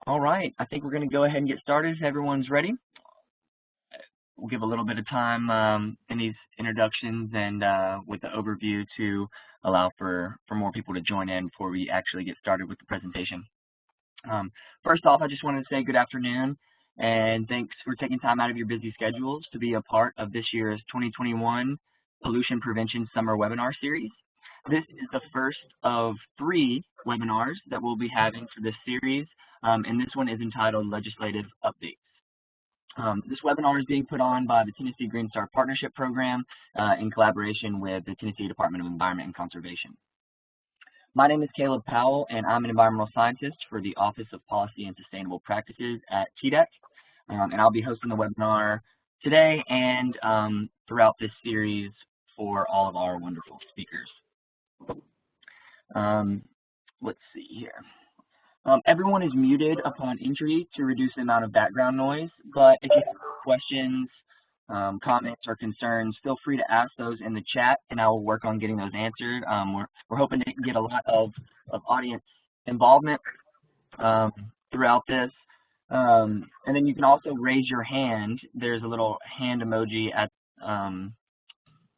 All right, I think we're going to go ahead and get started if everyone's ready. We'll give a little bit of time in these introductions and with the overview to allow for more people to join in before we actually get started with the presentation. First off, I just wanted to say good afternoon and thanks for taking time out of your busy schedules to be a part of this year's 2021 Pollution Prevention Summer Webinar Series. This is the first of 3 webinars that we'll be having for this series, and this one is entitled Legislative Updates. This webinar is being put on by the Tennessee Green Star Partnership Program in collaboration with the Tennessee Department of Environment and Conservation. My name is Caleb Powell, and I'm an environmental scientist for the Office of Policy and Sustainable Practices at TDEC, and I'll be hosting the webinar today and throughout this series for all of our wonderful speakers. Let's see here. Everyone is muted upon entry to reduce the amount of background noise, but if you have questions, comments, or concerns, feel free to ask those in the chat, and I will work on getting those answered. We're hoping to get a lot of audience involvement throughout this. And then you can also raise your hand. There's a little hand emoji at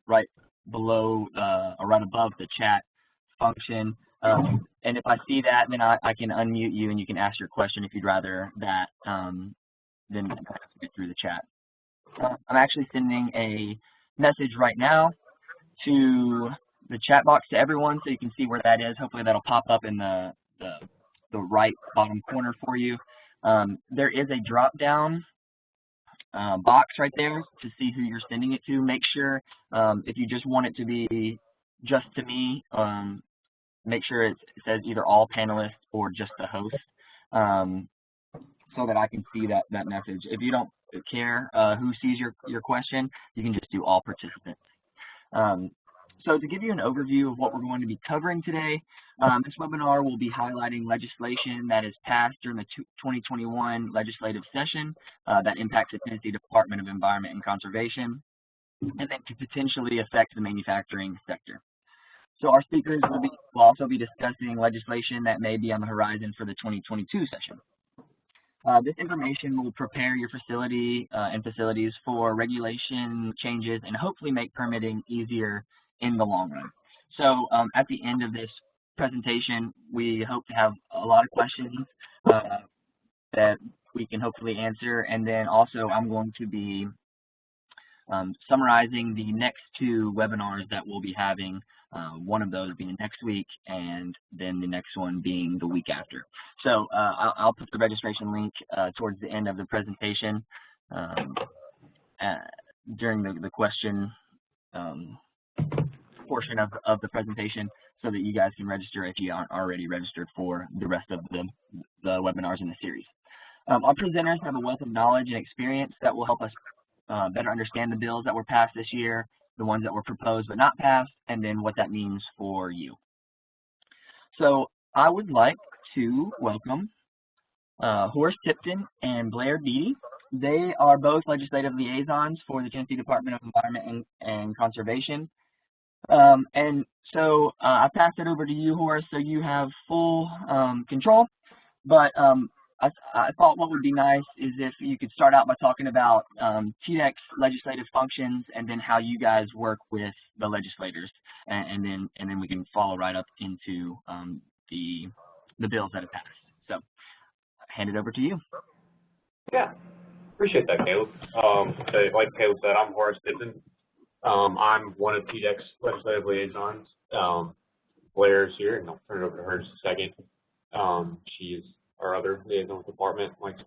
right below or right above the chat function. And if I see that, then I can unmute you and you can ask your question if you'd rather that than get through the chat. I'm actually sending a message right now to the chat box to everyone so you can see where that is. Hopefully that'll pop up in the right bottom corner for you. There is a drop down box right there to see who you're sending it to. Make sure if you just want it to be just to me, make sure it says either all panelists or just the host so that I can see that message. If you don't care who sees your question, you can just do all participants. So to give you an overview of what we're going to be covering today, this webinar will be highlighting legislation that is passed during the 2021 legislative session that impacts the Tennessee Department of Environment and Conservation and that could potentially affect the manufacturing sector. So our speakers will also be discussing legislation that may be on the horizon for the 2022 session. This information will prepare your facility and facilities for regulation changes and hopefully make permitting easier in the long run. So at the end of this presentation, we hope to have a lot of questions that we can hopefully answer. And then also I'm going to be summarizing the next 2 webinars that we'll be having. One of those being next week, and then the next one being the week after. So I'll put the registration link towards the end of the presentation during the question portion of the presentation so that you guys can register if you aren't already registered for the rest of the webinars in the series. Our presenters have a wealth of knowledge and experience that will help us better understand the bills that were passed this year, the ones that were proposed but not passed, and then what that means for you. So I would like to welcome Horace Tipton and Blair Beatty. They are both legislative liaisons for the Tennessee Department of Environment and Conservation. And so I pass it over to you, Horace, so you have full control. But I thought what would be nice is if you could start out by talking about TDEC's legislative functions and then how you guys work with the legislators, and then we can follow right up into the bills that have passed. So, hand it over to you. Yeah, appreciate that, Caleb. So like Caleb said, I'm Horace Tipton. I'm one of TDEC's legislative liaisons. Blair's here, and I'll turn it over to her in just a second. She is our other liaison department. Like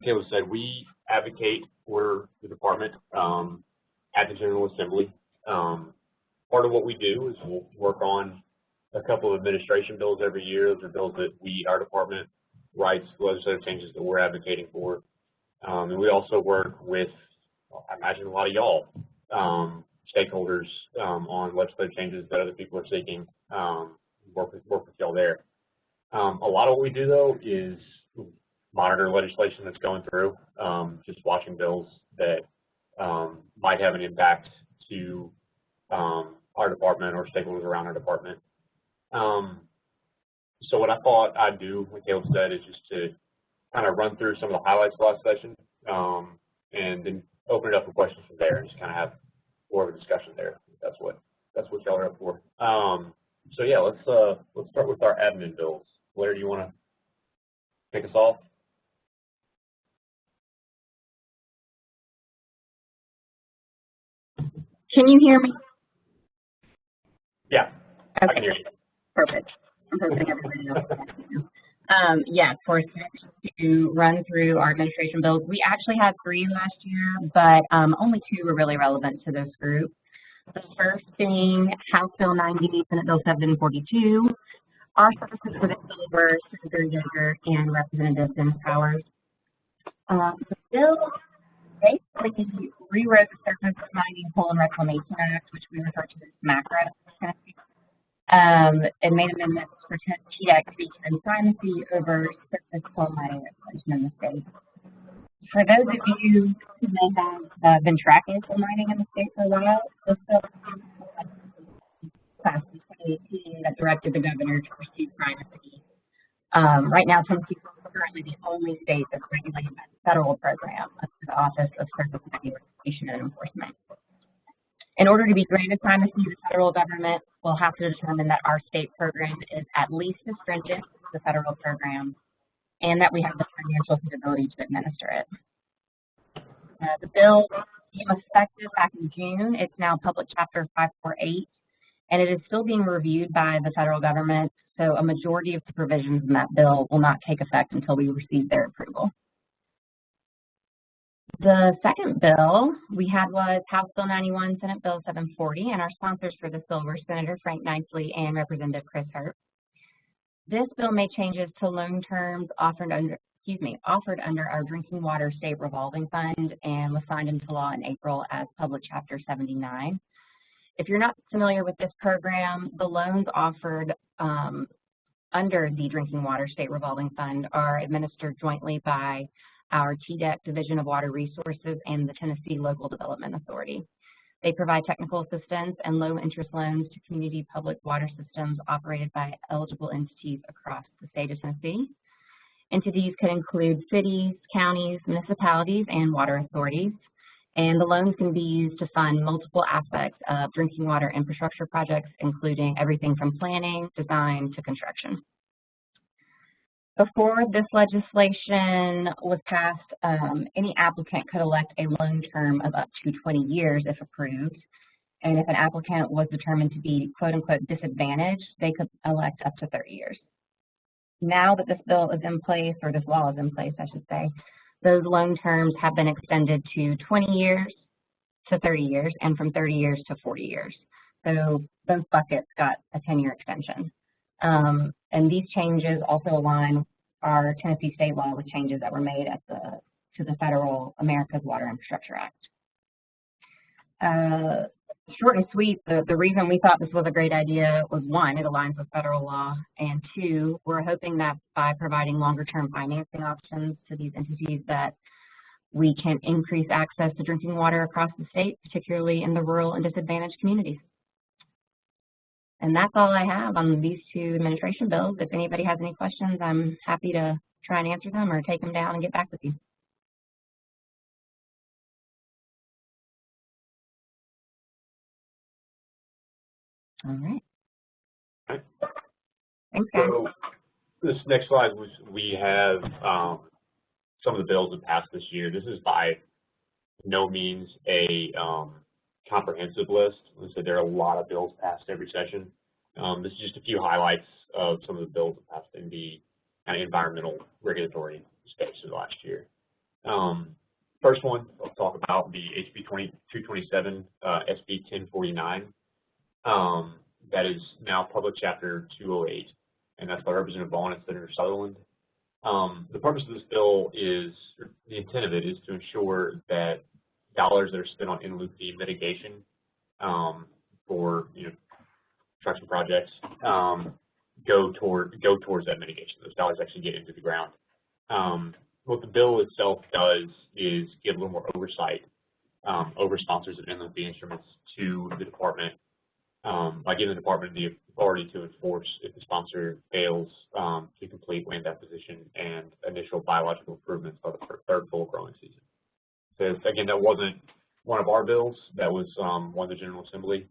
Caleb said, we advocate for the department at the General Assembly. Part of what we do is we'll work on a couple of administration bills every year. Those are bills that our department writes, legislative changes that we're advocating for. And we also work with, I imagine, a lot of y'all, stakeholders on legislative changes that other people are seeking. Work with y'all there. A lot of what we do, though, is monitor legislation that's going through, just watching bills that might have an impact to our department or stakeholders around our department. So what I thought I'd do, like Caleb said, is just to kind of run through some of the highlights of the last session, and then open it up for questions from there and just kind of have more of a discussion there. That's what y'all are up for. So yeah, let's start with our admin bills. Blair, do you want to kick us off? Can you hear me? Yeah, okay. I can hear you. Perfect. I'm hoping everybody else can. Yeah, for to run through our administration bills, we actually had 3 last year, but only 2 were really relevant to this group. The first being House Bill 90, Senate Bill 742. Our services for this bill were Senator Yeager and Representative Dennis Powers. The bill basically rewrote the Surface Mining Coal and Reclamation Act, which we refer to as MACRA, and made amendments for TDEC to be given primacy over surface coal mining regulation in the state. For those of you who may have been tracking coal mining in the state for a while, this bill passed in 2018 that directed the governor to pursue primacy. Right now, Tennessee is currently the only state that's regulated by the federal program under the Office of Surface Mining Regulation and Enforcement. In order to be granted primacy, the federal government will have to determine that our state program is at least as stringent as the federal program and that we have the financial capability to administer it. The bill became effective back in June. It's now Public Chapter 548, and it is still being reviewed by the federal government, so a majority of the provisions in that bill will not take effect until we receive their approval. The second bill we had was House Bill 91, Senate Bill 740, and our sponsors for this bill were Senator Frank Nicely and Representative Chris Hurt. This bill made changes to loan terms offered under our Drinking Water State Revolving Fund and was signed into law in April as Public Chapter 79. If you're not familiar with this program, the loans offered under the Drinking Water State Revolving Fund are administered jointly by our TDEC Division of Water Resources and the Tennessee Local Development Authority. They provide technical assistance and low-interest loans to community public water systems operated by eligible entities across the state of Tennessee. Entities could include cities, counties, municipalities, and water authorities. And the loans can be used to fund multiple aspects of drinking water infrastructure projects, including everything from planning, design, to construction. Before this legislation was passed, any applicant could elect a loan term of up to 20 years if approved. And if an applicant was determined to be quote-unquote disadvantaged, they could elect up to 30 years. Now that this bill is in place, or this law is in place, I should say, those loan terms have been extended to 20 years to 30 years and from 30 years to 40 years. So those buckets got a 10-year extension. And these changes also align our Tennessee state law with changes that were made at to the federal America's Water Infrastructure Act. Short and sweet, the reason we thought this was a great idea was 1, it aligns with federal law, and 2, we're hoping that by providing longer-term financing options to these entities that we can increase access to drinking water across the state, particularly in the rural and disadvantaged communities. And that's all I have on these 2 administration bills. If anybody has any questions, I'm happy to try and answer them or take them down and get back with you. All right. Thanks, guys. So this next slide, we have some of the bills that passed this year. This is by no means a comprehensive list. So there are a lot of bills passed every session. This is just a few highlights of some of the bills that passed in the kind of environmental regulatory space of last year. First one, I'll talk about the HB 227, SB 1049. That is now Public Chapter 208, and that's by Representative Vaughn and Senator Sutherland. The purpose of this bill is, or the intent of it is to ensure that dollars that are spent on in-loop fee mitigation for construction projects go towards that mitigation. Those dollars actually get into the ground. What the bill itself does is give a little more oversight over sponsors of in-loop fee instruments to the department by giving the department the authority to enforce if the sponsor fails to complete land acquisition and initial biological improvements by the third full growing season. So again, that wasn't one of our bills. That was one of the General Assembly.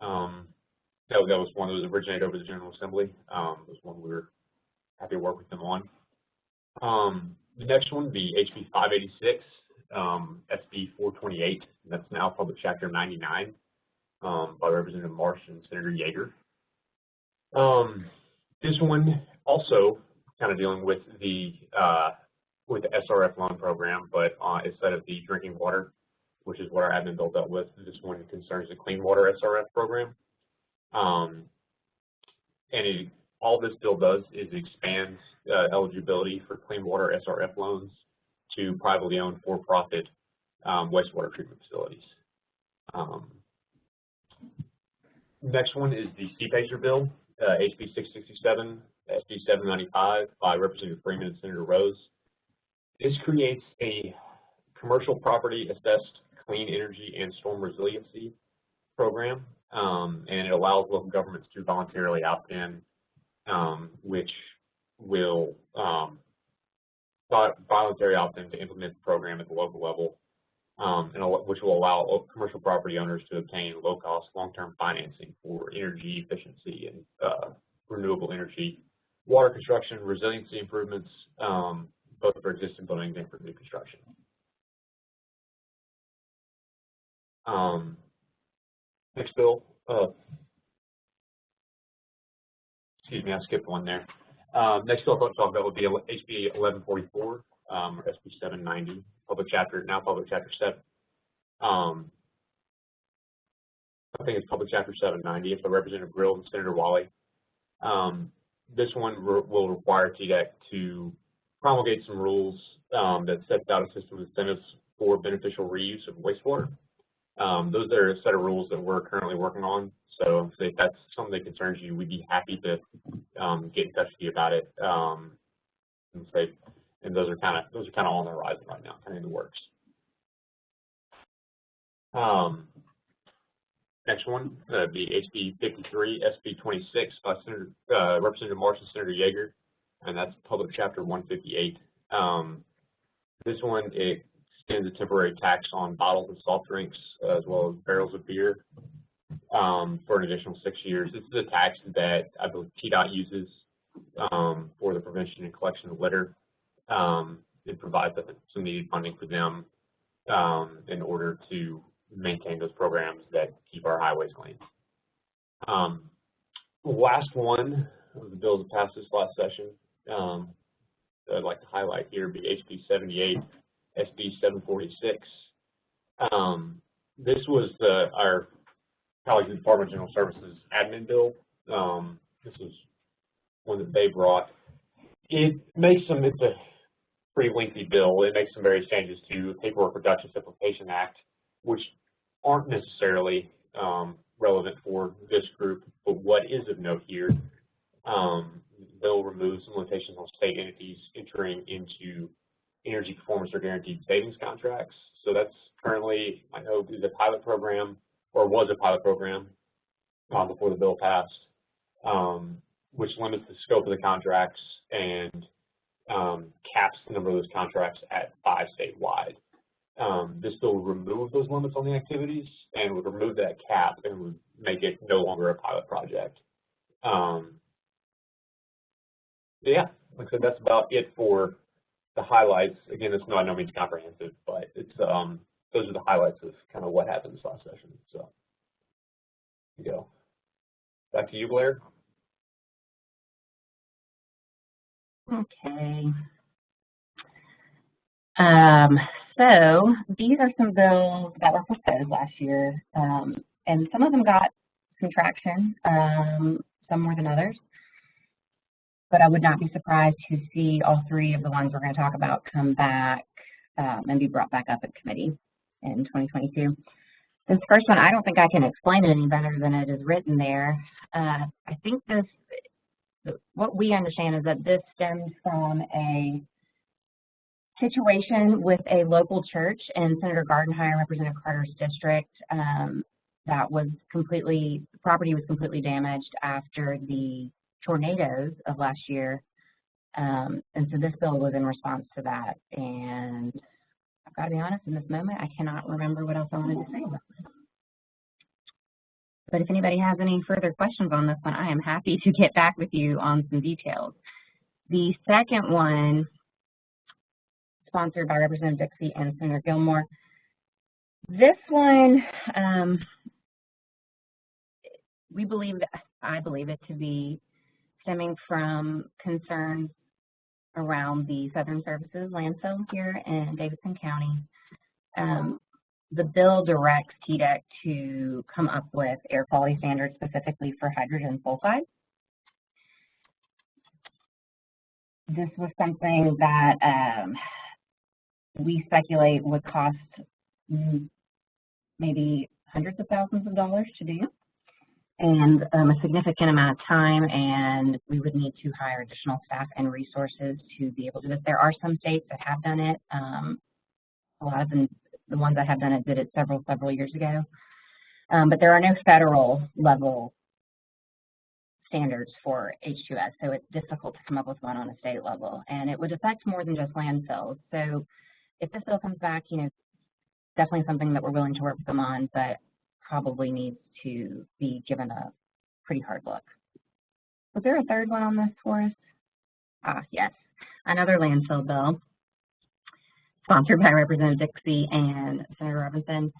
That was one that was originated over the General Assembly. It was one we were happy to work with them on. The next one would be HB 586, SB 428, and that's now Public Chapter 99 by Representative Marsh and Senator Yeager. This one also kind of dealing with the SRF loan program, but instead of the drinking water, which is what our admin bill dealt with, this one concerns the clean water SRF program. All this bill does is expand eligibility for clean water SRF loans to privately owned for-profit wastewater treatment facilities. Next one is the CPACER bill, HB 667, SB 795 by Representative Freeman and Senator Rose. This creates a commercial property assessed clean energy and storm resiliency program, and it allows local governments to voluntarily opt in, which will voluntarily opt in to implement the program at the local level, which will allow commercial property owners to obtain low-cost, long-term financing for energy efficiency and renewable energy, water construction, resiliency improvements, both for existing buildings and for new construction. Next bill, excuse me, I skipped one there. Next bill I'll talk about would be HB 1144, or SB 790, now Public Chapter 7. I think it's Public Chapter 790. It's by Representative Grill and Senator Wally. This one will require TDEC to promulgate some rules that sets out a system of incentives for beneficial reuse of wastewater. Those are a set of rules that we're currently working on. So if that's something that concerns you, we'd be happy to get in touch with you about it. And those are kind of on the horizon right now, kind of in the works. Next one, the HB 53, SB 26 by Representative Marsh and Senator Yeager, and that's Public Chapter 158. This one, it extends a temporary tax on bottles and soft drinks, as well as barrels of beer, for an additional 6 years. This is a tax that I believe TDOT uses for the prevention and collection of litter. It provides some needed funding for them in order to maintain those programs that keep our highways clean. The last one of the bills that passed this last session that I'd like to highlight here would be HB 78, SB 746. This was our colleagues in the Department of General Services admin bill. This is one that they brought. It's a pretty lengthy bill. It makes some various changes to the Paperwork Reduction Simplification Act, which aren't necessarily relevant for this group, but what is of note here, the bill removes some limitations on state entities entering into energy performance or guaranteed savings contracts. So that's currently, I know, is a pilot program, or was a pilot program before the bill passed, which limits the scope of the contracts and caps the number of those contracts at 5 statewide. This bill would remove those limits on the activities and would remove that cap and would make it no longer a pilot project. Yeah, like I said, that's about it for the highlights. Again, it's by no means comprehensive, but it's those are the highlights of kind of what happened this last session. So, there you go. Back to you, Blair. Okay. So these are some bills that were proposed last year, and some of them got some traction, some more than others. But I would not be surprised to see all three of the ones we're going to talk about come back and be brought back up at committee in 2022. This first one, I don't think I can explain it any better than it is written there. I think what we understand is that this stems from a situation with a local church in Senator Gardenhire, Representative Carter's district. that was the property was completely damaged after the tornadoes of last year. And so this bill was in response to that. And I've got to be honest, in this moment, I cannot remember what else I wanted to say about this. But if anybody has any further questions on this one, I am happy to get back with you on some details. The second one, sponsored by Representative Dixie and Senator Gilmore. This one, I believe it to be stemming from concerns around the Southern Services landfill here in Davidson County. The bill directs TDEC to come up with air quality standards specifically for hydrogen sulfide. This was something that we speculate would cost maybe hundreds of thousands of dollars to do, and a significant amount of time, and we would need to hire additional staff and resources to be able to do this. There are some states that have done it. A lot of them, the ones that have done it, did it several years ago. But there are no federal level standards for H2S, so it's difficult to come up with one on a state level. And it would affect more than just landfills. So if this bill comes back, you know, definitely something that we're willing to work with them on, but probably needs to be given a pretty hard look. Was there a third one on this for us? Ah, yes, another landfill bill sponsored by Representative Dixie and Senator Robinson.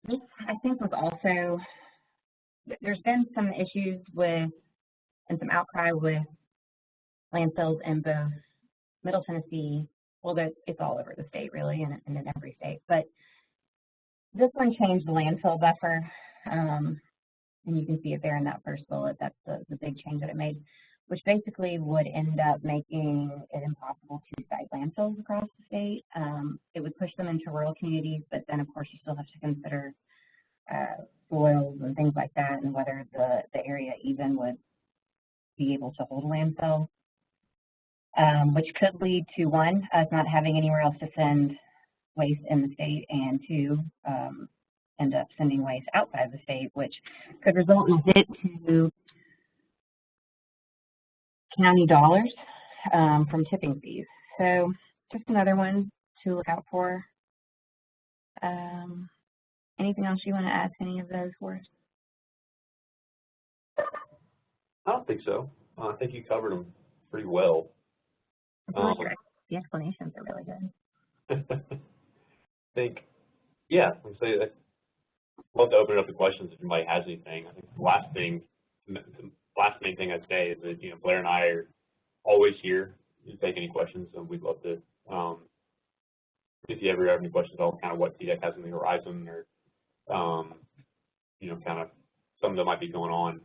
This, I think, was also, there's been some issues with and some outcry with landfills in both Middle Tennessee. Well, it's all over the state, really, and in every state. But this one changed the landfill buffer, and you can see it there in that first bullet. That's the big change that it made, which basically would end up making it impossible to site landfills across the state. It would push them into rural communities, but then, of course, you still have to consider soils and things like that, and whether the area even would be able to hold a landfill, which could lead to, one, us not having anywhere else to send waste in the state, and two, end up sending waste outside the state, which could result in a hit to county dollars from tipping fees. So just another one to look out for. Anything else you want to add to any of those for us? I don't think so. I think you covered them pretty well. The explanations are really good. I think, yeah, I'd love to open it up to questions if anybody has anything. I think the last main thing I'd say is that, you know, Blair and I are always here to take any questions, and we'd love to, if you ever have any questions about kind of what TDEC has on the horizon, or, you know, kind of something that might be going on.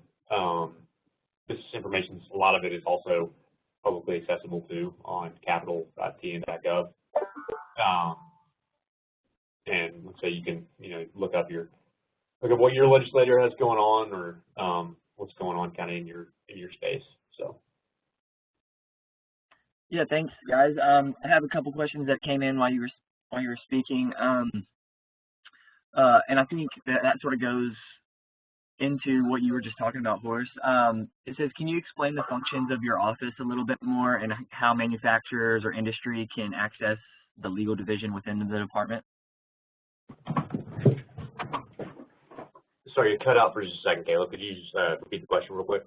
This information, a lot of it is also publicly accessible too on capital.tn.gov. And let's say you can, you know, look at what your legislator has going on, or what's going on kind of in your space. So. Yeah, thanks, guys. I have a couple questions that came in while you were speaking, and I think that sort of goes into what you were just talking about, Horace. It says, can you explain the functions of your office a little bit more, and how manufacturers or industry can access the legal division within the department? Sorry, you cut out for just a second, Caleb. Could you just repeat the question real quick?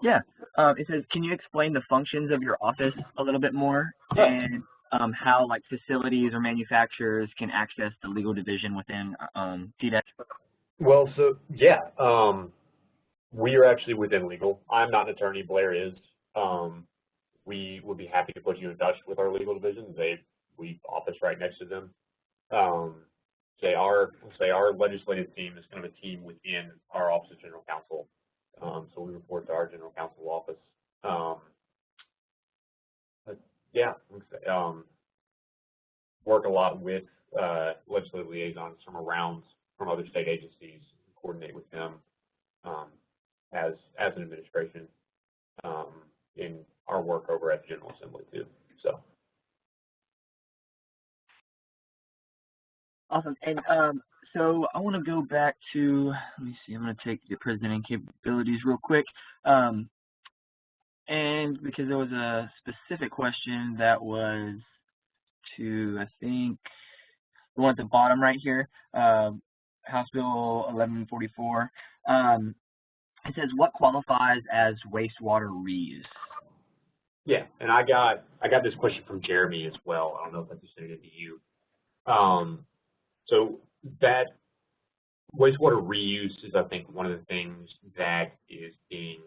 Yeah. It says, can you explain the functions of your office a little bit more, and how, like, facilities or manufacturers can access the legal division within TDEC? Well, so, yeah, we are actually within legal. I'm not an attorney. Blair is. We would be happy to put you in touch with our legal division. We office right next to them. Our legislative team is kind of a team within our Office of General Counsel. So we report to our General Counsel office. But yeah, work a lot with legislative liaisons from other state agencies, coordinate with them as an administration in our work over at the General Assembly too. So. Awesome. And So I want to go back to, let me see, I'm going to take the presenting capabilities real quick. And because there was a specific question that was to, I think, the one at the bottom right here, House Bill 1144. It says, what qualifies as wastewater reuse? Yeah, and I got this question from Jeremy as well. I don't know if I just sent it to you. So that wastewater reuse is, I think, one of the things that is being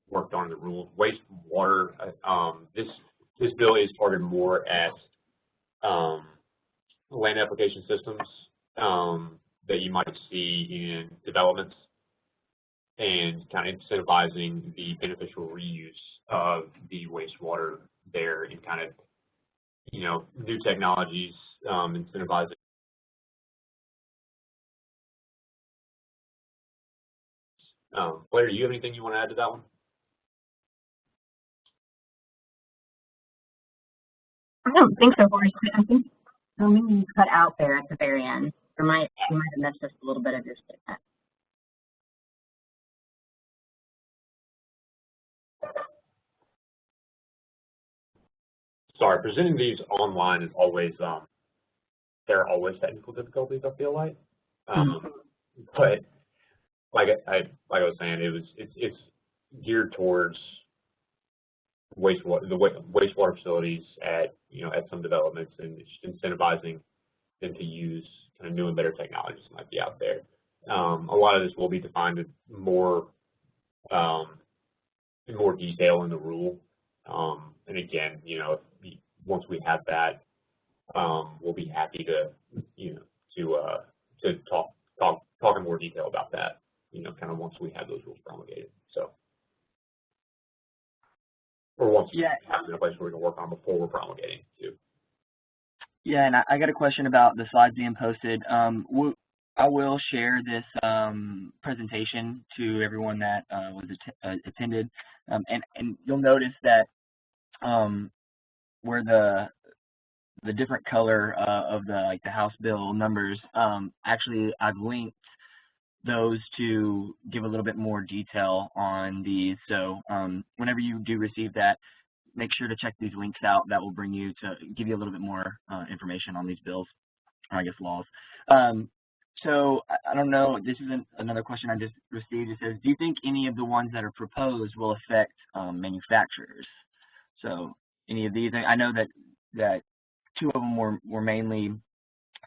worked on in the rules. Wastewater, this bill is targeted more at land application systems that you might see in developments, and kind of incentivizing the beneficial reuse of the wastewater there, and kind of, new technologies, incentivizing. Blair, do you have anything you want to add to that one? I don't think so, Horace. I think maybe you cut out there at the very end. You might have missed just a little bit of your statement. Sorry, presenting these online is always, there are always technical difficulties, I feel like. But like I was saying, it's geared towards wastewater facilities at some developments, and just incentivizing them to use kind of new and better technologies that might be out there. A lot of this will be defined in more detail in the rule. And again, once we have that, we'll be happy to talk in more detail about that. Kind of once we have those rules promulgated. So, or once we have it in a place where we can work on before we're promulgating too. Yeah, and I got a question about the slides being posted. I will share this presentation to everyone that attended, and you'll notice that where the different color of the House bill numbers, actually I've linked those to give a little bit more detail on these. So whenever you do receive that, make sure to check these links out. That will bring you to give you a little bit more information on these bills, or I guess laws. So I don't know, this is another question I just received. It says, do you think any of the ones that are proposed will affect manufacturers? So any of these, I know that two of them were mainly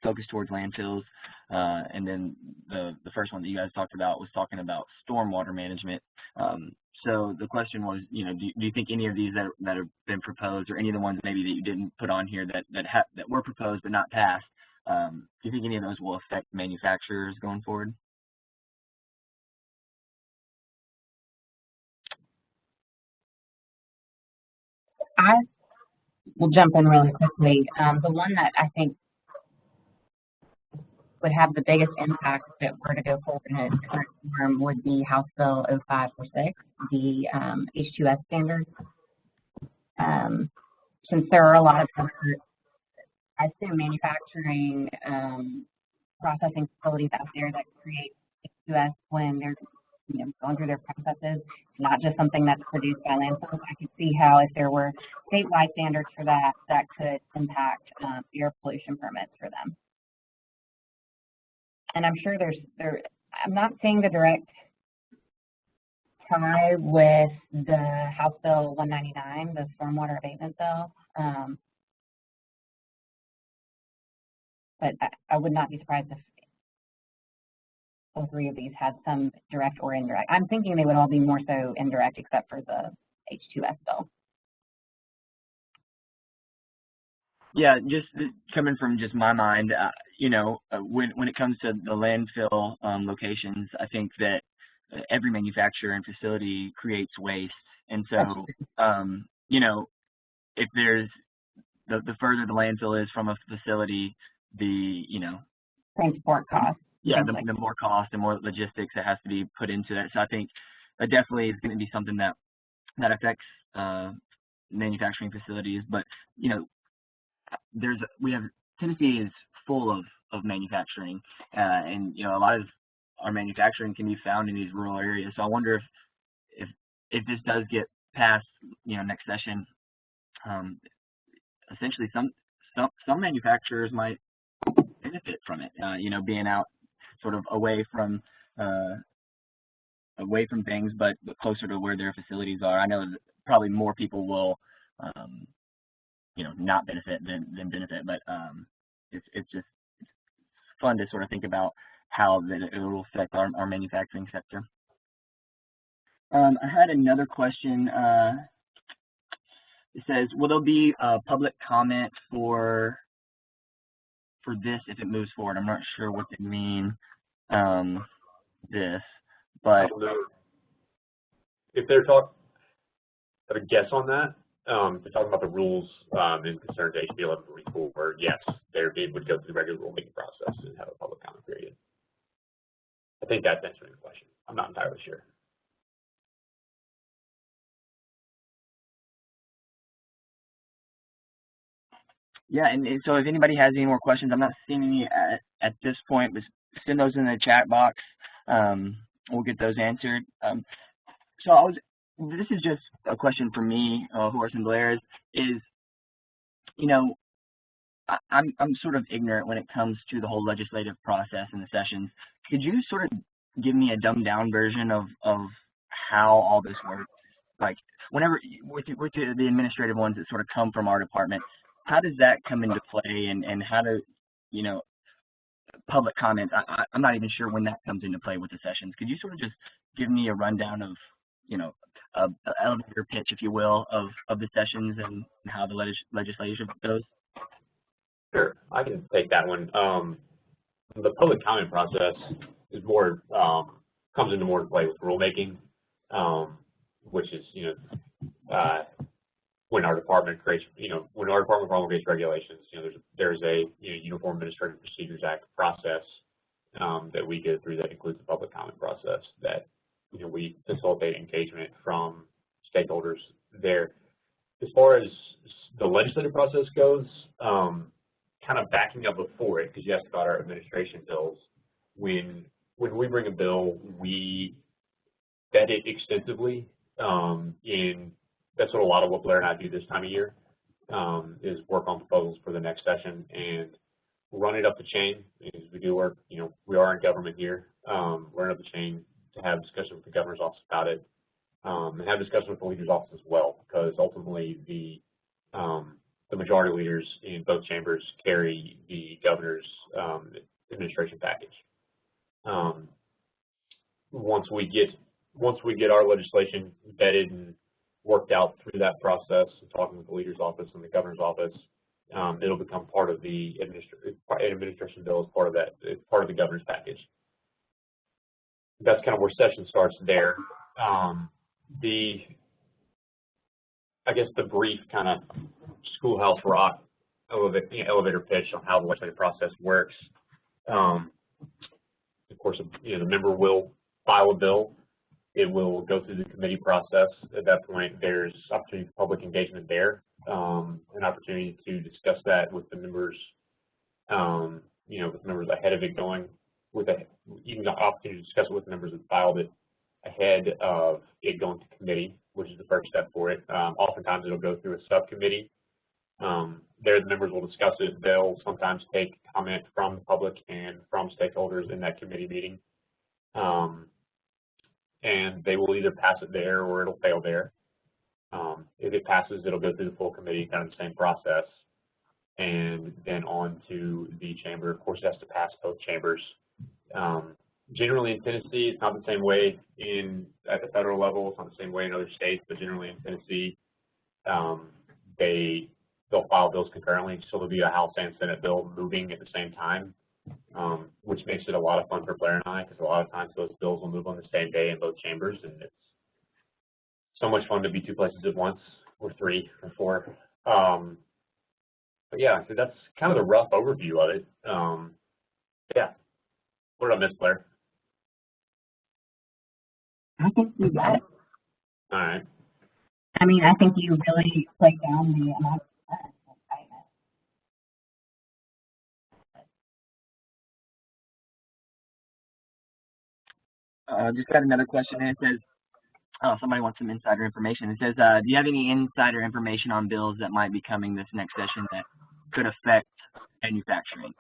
focused towards landfills, and then the first one that you guys talked about was talking about stormwater management. So the question was, do you think any of these that have been proposed, or any of the ones maybe that you didn't put on here that were proposed but not passed, do you think any of those will affect manufacturers going forward? I will jump in really quickly. The one that I think would have the biggest impact if it were to go forward in its current form would be House Bill 0546, the H2S standards. Since there are a lot of I assume manufacturing processing facilities out there that create H2S when they're going through their processes, not just something that's produced by landfills. I could see how if there were statewide standards for that, that could impact air pollution permits for them. And I'm sure I'm not seeing the direct tie with the House Bill 199, the stormwater abatement bill. But I would not be surprised if all three of these had some direct or indirect. I'm thinking they would all be more so indirect, except for the H2S bill. Yeah, just coming from just my mind, when it comes to the landfill locations, I think that every manufacturer and facility creates waste, and so if there's the further the landfill is from a facility, the transport costs. Yeah, the more cost and more logistics that has to be put into that. So I think that definitely is going to be something that affects manufacturing facilities. But Tennessee is full of of manufacturing, and a lot of our manufacturing can be found in these rural areas. So I wonder if this does get passed, next session, essentially some manufacturers might benefit from it, being out sort of away from things, but closer to where their facilities are. I know that probably more people will, not benefit than benefit, but it's just fun to sort of think about how that it will affect our manufacturing sector. I had another question. It says, will there be public comment for this if it moves forward? I'm not sure what they mean, this, but if they're talking, I have a guess on that. If they're talking about the rules in concern to HB 1144, yes, it would go through the regular rulemaking process and have a public comment period. I think that's answering the question. I'm not entirely sure. Yeah, and so if anybody has any more questions, I'm not seeing any at this point, but send those in the chat box. We'll get those answered. So this is just a question for me, Horace and Blair, is I'm sort of ignorant when it comes to the whole legislative process and the sessions. Could you sort of give me a dumbed down version of how all this works? Like whenever with the administrative ones that sort of come from our department, how does that come into play, and how do public comment? I'm not even sure when that comes into play with the sessions. Could you sort of just give me a rundown of an elevator pitch, if you will, of the sessions and how the legislation goes? Sure, I can take that one. The public comment process is more comes into more play with rulemaking, which is when our department creates when our department promulgates regulations, there's a Uniform Administrative Procedures Act process that we go through that includes the public comment process that we facilitate engagement from stakeholders there. As far as the legislative process goes, kind of backing up before it, because you asked about our administration bills. When we bring a bill, we vet it extensively. That's what a lot of what Blair and I do this time of year, is work on proposals for the next session and run it up the chain. As we do work, we are in government here, run it up the chain to have discussion with the governor's office about it, and have discussion with the leader's office as well, because ultimately the majority leaders in both chambers carry the governor's administration package. Once we get our legislation vetted and worked out through that process, and talking with the leader's office and the governor's office, it'll become part of the administration bill as part of that. It's part of the governor's package. That's kind of where session starts there. I guess the brief kind of schoolhouse rock elevator pitch on how the legislative process works. Of course, the member will file a bill. It will go through the committee process. At that point, there's opportunity for public engagement there, an opportunity to discuss that with the members, with members ahead of it going, even the opportunity to discuss it with the members that filed it ahead of it going to committee, which is the first step for it. Oftentimes, it'll go through a subcommittee. There, the members will discuss it. They'll sometimes take comment from the public and from stakeholders in that committee meeting. And they will either pass it there or it'll fail there. If it passes, it'll go through the full committee, kind of the same process, and then on to the chamber. Of course, it has to pass both chambers. Generally in Tennessee, it's not the same way at the federal level. It's not the same way in other states, but generally in Tennessee, they'll file bills concurrently. So there'll be a House and Senate bill moving at the same time, which makes it a lot of fun for Blair and I, because a lot of times those bills will move on the same day in both chambers, and it's so much fun to be two places at once, or three, or four. But yeah, so that's kind of the rough overview of it. Yeah. What did I miss, Blair? I think you got it. All right. I mean, I think you really break down the amount Just got another question. It says, oh, somebody wants some insider information. It says, do you have any insider information on bills that might be coming this next session that could affect manufacturing?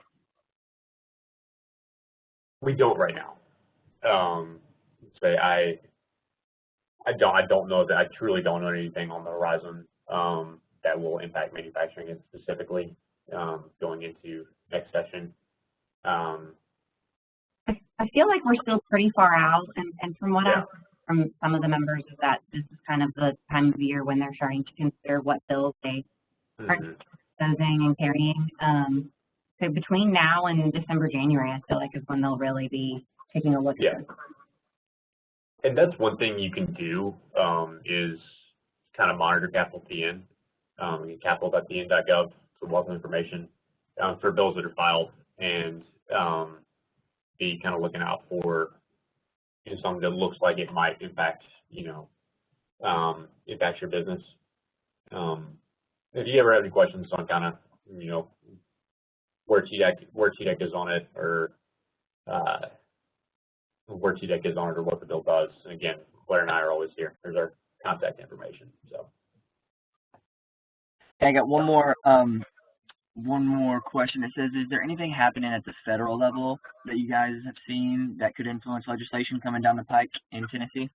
We don't right now. I don't know that I truly don't know anything on the horizon that will impact manufacturing specifically going into next session. I feel like we're still pretty far out, and from what I've from some of the members is that this is kind of the time of year when they're starting to consider what bills they are disposing and carrying. So between now and December, January, I feel like is when they'll really be taking a look at this. And that's one thing you can do is kind of monitor capital TN, capital.tn.gov for wealth of information for bills that are filed, and be kind of looking out for something that looks like it might impact, impact your business. If you ever have any questions on kind of, where TDEC is on it, or where TDEC is on it, or what the bill does, and again, Blair and I are always here. There's our contact information. So. I got one more question. It says, is there anything happening at the federal level that you guys have seen that could influence legislation coming down the pike in Tennessee?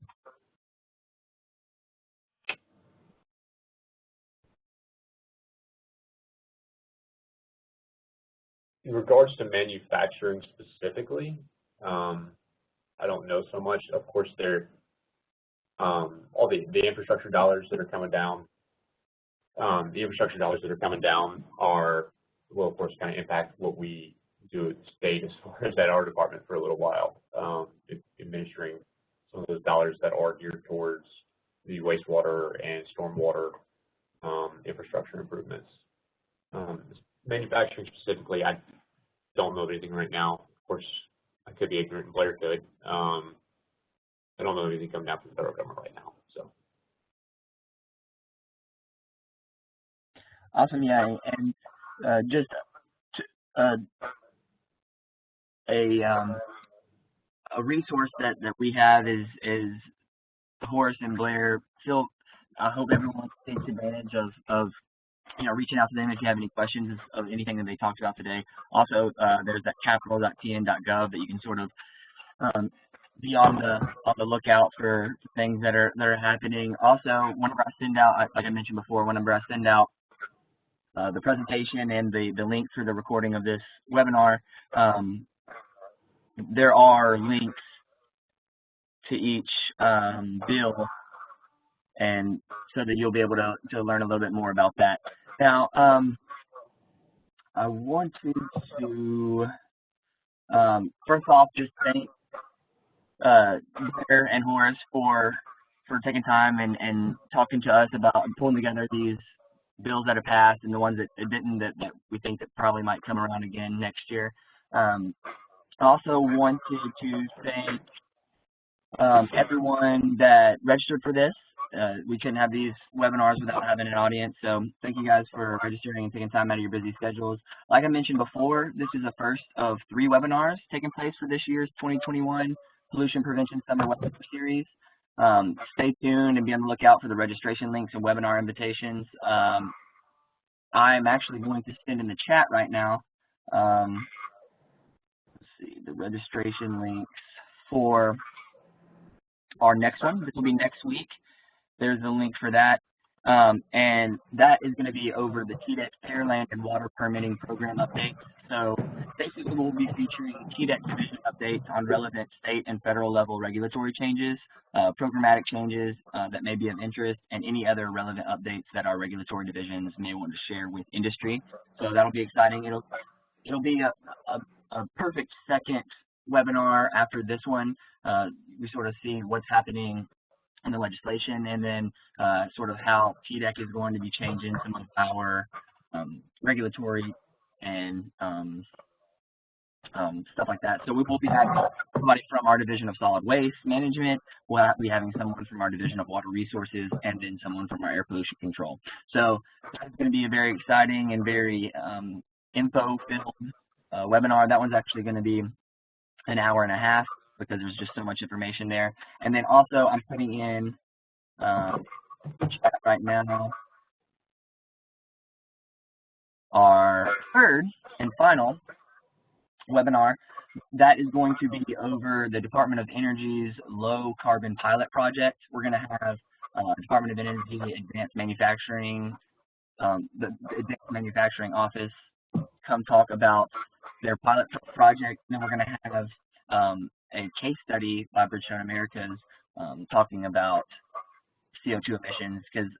In regards to manufacturing specifically, I don't know so much. Of course, there all the infrastructure dollars that are coming down. The infrastructure dollars that are coming down will of course kind of impact what we do at the state as far as at our department for a little while, administering some of those dollars that are geared towards the wastewater and stormwater infrastructure improvements. Manufacturing specifically, I don't know anything right now. Of course, I could be ignorant and Blair could. I don't know anything coming down from the federal government right now. So. Awesome, yeah, and just a resource that we have is Horace and Blair. Phil, I hope everyone takes advantage of reaching out to them if you have any questions of anything that they talked about today. Also, there's that capital.tn.gov that you can sort of be on the lookout for things that are happening. Also, whenever I send out, like I mentioned before, whenever I send out the presentation and the link for the recording of this webinar, there are links to each bill, and so that you'll be able to learn a little bit more about that. Now, I wanted to first off just thank Blair and Horace for taking time and talking to us about pulling together these bills that are passed and the ones that didn't, that we think that probably might come around again next year. I also wanted to thank everyone that registered for this. We couldn't have these webinars without having an audience, so thank you guys for registering and taking time out of your busy schedules. Like I mentioned before, this is the first of 3 webinars taking place for this year's 2021 Pollution Prevention Summer Webinar Series. Stay tuned and be on the lookout for the registration links and webinar invitations. I'm actually going to send in the chat right now, let's see, the registration links for our next one. This will be next week. There's a link for that. And that is going to be over the TDEC Air, Land, and Water Permitting Program updates. So basically we'll be featuring TDEC division updates on relevant state and federal level regulatory changes, programmatic changes that may be of interest, and any other relevant updates that our regulatory divisions may want to share with industry. So that'll be exciting. It'll be a perfect second webinar after this one. We sort of see what's happening in the legislation, and then sort of how TDEC is going to be changing some of our regulatory and stuff like that. So we will be having somebody from our Division of Solid Waste Management. We'll be having someone from our Division of Water Resources, and then someone from our Air Pollution Control. So it's going to be a very exciting and very info-filled webinar. That one's actually going to be an hour and a half. because there's just so much information there. And then also I'm putting in chat right now our third and final webinar. That is going to be over the Department of Energy's low carbon pilot project. We're going to have Department of Energy Advanced Manufacturing, the Advanced Manufacturing Office come talk about their pilot project. And then we're going to have a case study by Bridgestone Americas talking about CO2 emissions, because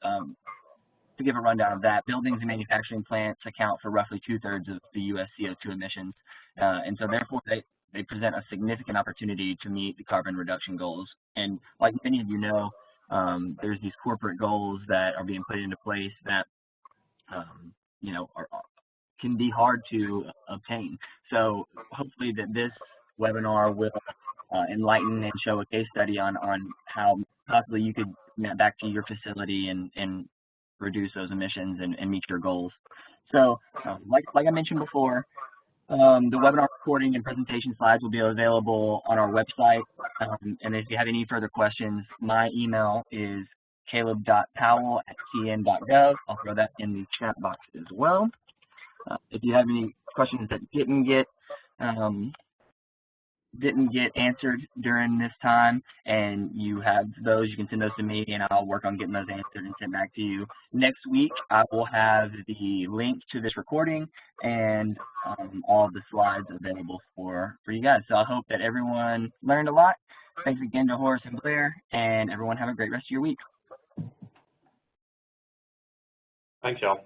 to give a rundown of that, buildings and manufacturing plants account for roughly 2/3 of the U.S. CO2 emissions, and so therefore they present a significant opportunity to meet the carbon reduction goals. And like many of you know, there's these corporate goals that are being put into place that you know can be hard to obtain. So hopefully that this webinar will enlighten and show a case study on how possibly you could bring that back to your facility and reduce those emissions and meet your goals. So like I mentioned before, the webinar recording and presentation slides will be available on our website. And if you have any further questions, my email is caleb.powell@tn.gov. I'll throw that in the chat box as well. If you have any questions that didn't get answered during this time, and you have those, you can send those to me, and I'll work on getting those answered and sent back to you. Next week, I will have the link to this recording and all of the slides available for you guys. So I hope that everyone learned a lot. Thanks again to Horace and Blair, and everyone have a great rest of your week. Thanks, y'all.